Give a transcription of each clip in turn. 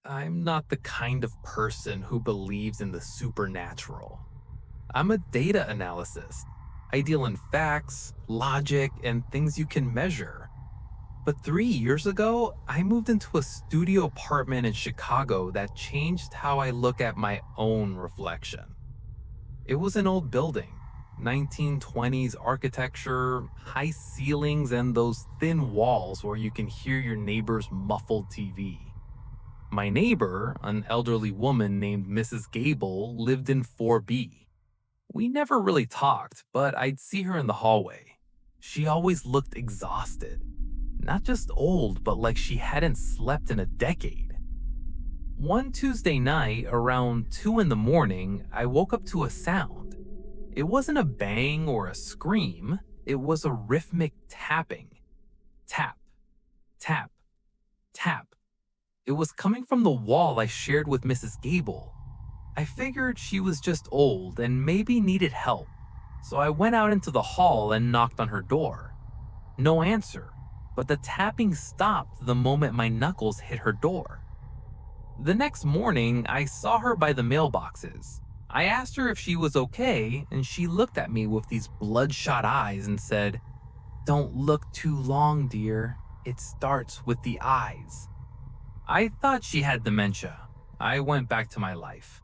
I'm not the kind of person who believes in the supernatural. I'm a data analyst. I deal in facts, logic, and things you can measure. But 3 years ago, I moved into a studio apartment in Chicago that changed how I look at my own reflection. It was an old building, 1920s architecture, high ceilings, and those thin walls where you can hear your neighbor's muffled TV. My neighbor, an elderly woman named Mrs. Gable, lived in 4B. We never really talked, but I'd see her in the hallway. She always looked exhausted. Not just old, but like she hadn't slept in a decade. One Tuesday night, around 2 in the morning, I woke up to a sound. It wasn't a bang or a scream, it was a rhythmic tapping. Tap, tap, tap. It was coming from the wall I shared with Mrs. Gable. I figured she was just old and maybe needed help, so I went out into the hall and knocked on her door. No answer, but the tapping stopped the moment my knuckles hit her door. The next morning, I saw her by the mailboxes. I asked her if she was okay, and she looked at me with these bloodshot eyes and said, "Don't look too long, dear. It starts with the eyes." I thought she had dementia. I went back to my life.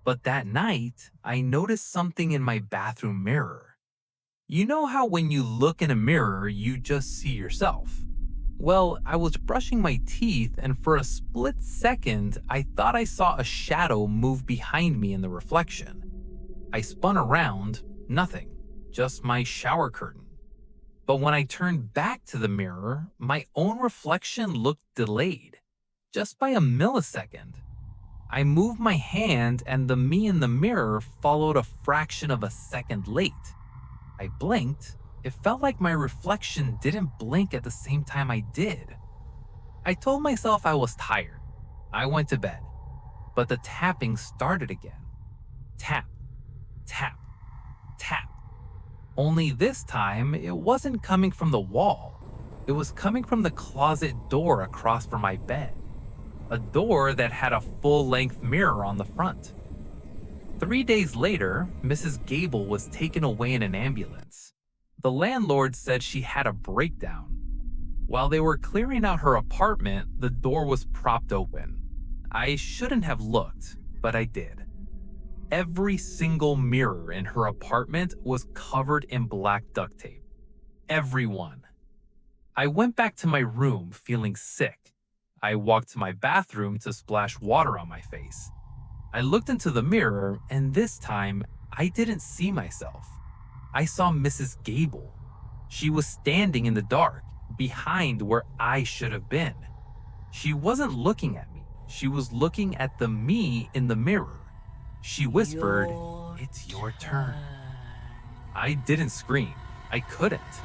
But that night, I noticed something in my bathroom mirror. You know how when you look in a mirror, you just see yourself? Well, I was brushing my teeth, and for a split second, I thought I saw a shadow move behind me in the reflection. I spun around, nothing, just my shower curtain. But when I turned back to the mirror, my own reflection looked delayed, just by a millisecond. I moved my hand, and the me in the mirror followed a fraction of a second late. I blinked. It felt like my reflection didn't blink at the same time I did. I told myself I was tired. I went to bed. But the tapping started again. Tap, tap, tap. Only this time, it wasn't coming from the wall. It was coming from the closet door across from my bed. A door that had a full-length mirror on the front. 3 days later, Mrs. Gable was taken away in an ambulance. The landlord said she had a breakdown. While they were clearing out her apartment, the door was propped open. I shouldn't have looked, but I did. Every single mirror in her apartment was covered in black duct tape. Every one. I went back to my room feeling sick. I walked to my bathroom to splash water on my face. I looked into the mirror, and this time, I didn't see myself. I saw Mrs. Gable. She was standing in the dark, behind where I should have been. She wasn't looking at me. She was looking at the me in the mirror. She whispered, "It's your turn." I didn't scream. I couldn't.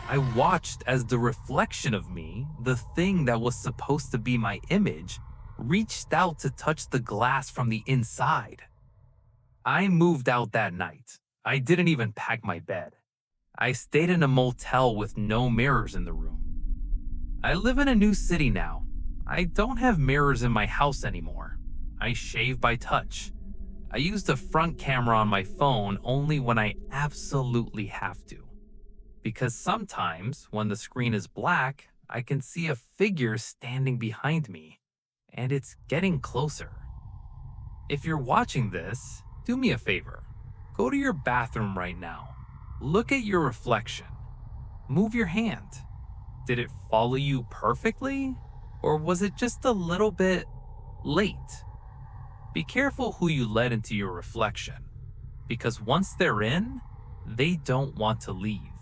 I watched as the reflection of me, the thing that was supposed to be my image, reached out to touch the glass from the inside. I moved out that night. I didn't even pack my bed. I stayed in a motel with no mirrors in the room. I live in a new city now. I don't have mirrors in my house anymore. I shave by touch. I use the front camera on my phone only when I absolutely have to. Because sometimes, when the screen is black, I can see a figure standing behind me, and it's getting closer. If you're watching this, do me a favor. Go to your bathroom right now. Look at your reflection. Move your hand. Did it follow you perfectly? Or was it just a little bit late? Be careful who you let into your reflection, because once they're in, they don't want to leave.